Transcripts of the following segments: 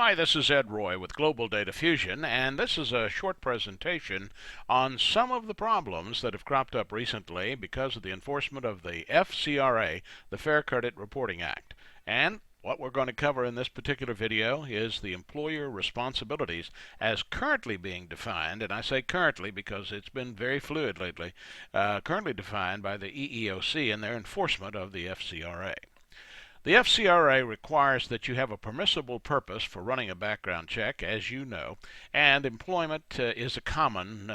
Hi, this is Ed Roy with Global Data Fusion, and this is a short presentation on some of the problems that have cropped up recently because of the enforcement of the FCRA, the Fair Credit Reporting Act. And what we're going to cover in this particular video is the employer responsibilities as currently being defined, and I say currently because it's been very fluid lately, currently defined by the EEOC in their enforcement of the FCRA. The FCRA requires that you have a permissible purpose for running a background check, as you know, and employment is a common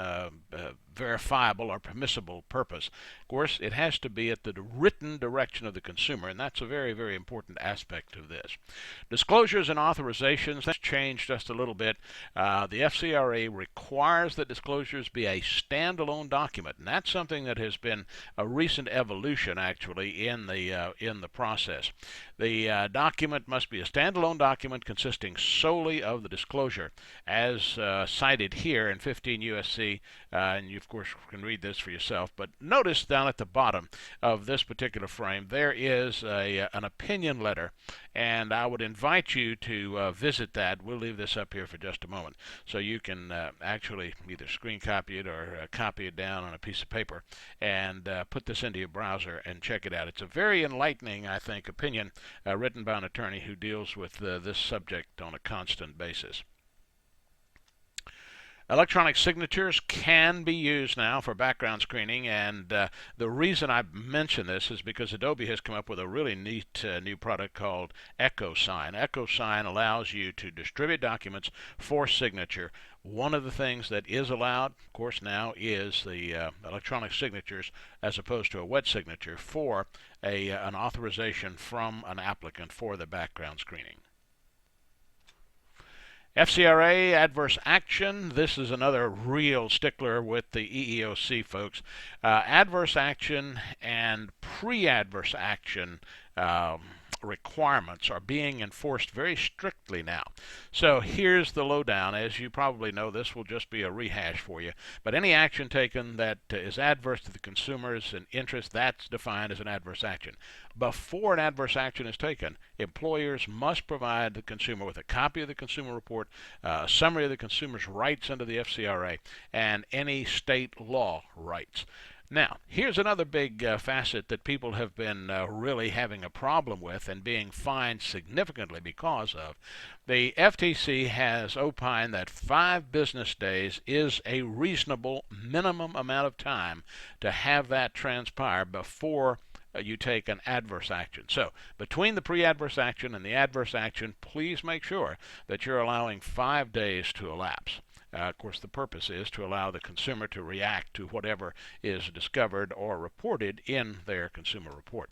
verifiable or permissible purpose. Of course, it has to be at the written direction of the consumer, and that's a very, very important aspect of this. Disclosures and authorizations, that's changed just a little bit. The FCRA requires that disclosures be a standalone document, and that's something that has been a recent evolution, actually, in the process. The document must be a standalone document consisting solely of the disclosure, as cited here in 15 U.S.C., and you, of course, can read this for yourself. But notice down at the bottom of this particular frame, there is an opinion letter, and I would invite you to visit that. We'll leave this up here for just a moment, so you can actually either screen copy it or copy it down on a piece of paper and put this into your browser and check it out. It's a very enlightening, I think, opinion written by an attorney who deals with this subject on a constant basis. Electronic signatures can be used now for background screening, and the reason I mention this is because Adobe has come up with a really neat new product called EchoSign. EchoSign allows you to distribute documents for signature. One of the things that is allowed, of course, now is the electronic signatures as opposed to a wet signature for an authorization from an applicant for the background screening. FCRA adverse action. This is another real stickler with the EEOC folks. Adverse action and pre-adverse action requirements are being enforced very strictly now. So here's the lowdown. As you probably know, this will just be a rehash for you. But any action taken that is adverse to the consumers and interest, that's defined as an adverse action. Before an adverse action is taken, employers must provide the consumer with a copy of the consumer report, a summary of the consumer's rights under the FCRA, and any state law rights. Now, here's another big facet that people have been really having a problem with and being fined significantly because of. The FTC has opined that 5 business days is a reasonable minimum amount of time to have that transpire before you take an adverse action. So, between the pre-adverse action and the adverse action, please make sure that you're allowing 5 days to elapse. Of course, the purpose is to allow the consumer to react to whatever is discovered or reported in their consumer report.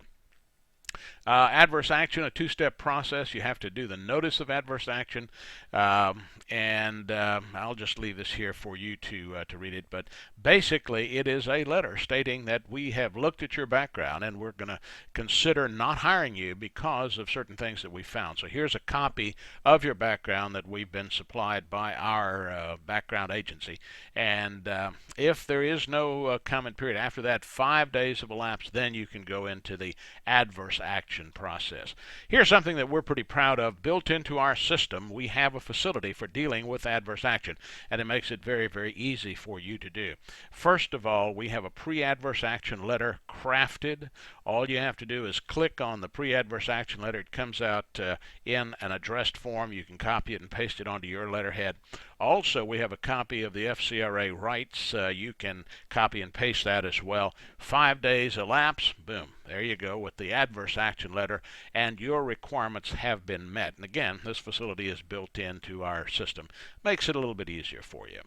Adverse action, a 2-step process. You have to do the notice of adverse action, and I'll just leave this here for you to read it. But basically, it is a letter stating that we have looked at your background and we're going to consider not hiring you because of certain things that we found. So here's a copy of your background that we've been supplied by our background agency. And if there is no comment period after that, 5 days have elapsed, then you can go into the adverse action process. Here's something that we're pretty proud of. Built into our system, we have a facility for dealing with adverse action, and it makes it very, very easy for you to do. First of all, we have a pre-adverse action letter crafted. All you have to do is click on the pre-adverse action letter. It comes out in an addressed form. You can copy it and paste it onto your letterhead. Also, we have a copy of the FCRA rights. You can copy and paste that as well. 5 days elapse, boom, there you go with the adverse action letter, and your requirements have been met. And again, this facility is built into our system. Makes it a little bit easier for you.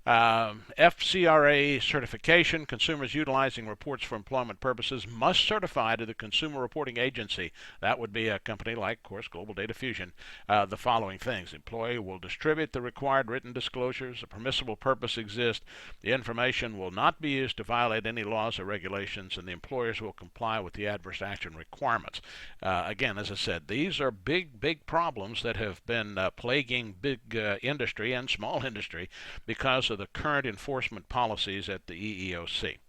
FCRA certification. Consumers utilizing reports for employment purposes must certify to the Consumer Reporting Agency. That would be a company like, of course, Global Data Fusion. The following things. Employee will distribute the required written disclosures. A permissible purpose exists. The information will not be used to violate any laws or regulations, and the employers will comply with the adverse action requirements. Again, as I said, these are big problems that have been plaguing big industry and small industry because of the current enforcement policies at the EEOC.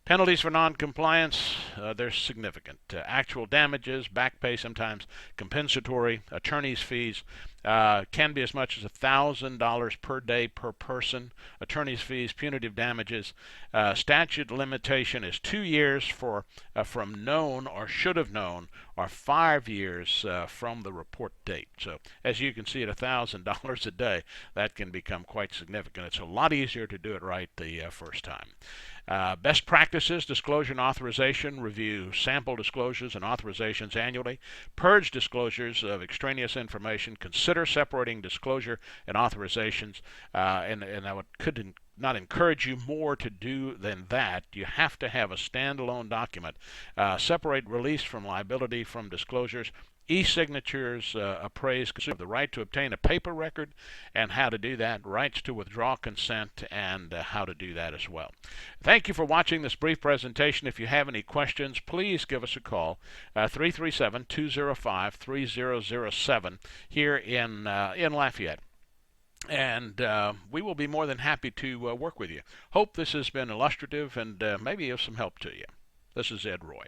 Penalties for non-compliance, they're significant. Actual damages, back pay sometimes, compensatory, attorney's fees, can be as much as $1,000 per day per person. Attorney's fees, punitive damages. Statute limitation is 2 years for from known or should have known, or 5 years from the report date. So as you can see, at $1,000 a day, that can become quite significant. It's a lot easier to do it right the first time. Best practices, disclosure and authorization. Review sample disclosures and authorizations annually. Purge disclosures of extraneous information. Consider separating disclosure and authorizations. And I could not encourage you more to do than that. You have to have a standalone document. Separate release from liability from disclosures. E-signatures appraise the right to obtain a paper record and how to do that, rights to withdraw consent, and how to do that as well. Thank you for watching this brief presentation. If you have any questions, please give us a call, 337-205-3007 here in Lafayette. And we will be more than happy to work with you. Hope this has been illustrative and maybe of some help to you. This is Ed Roy.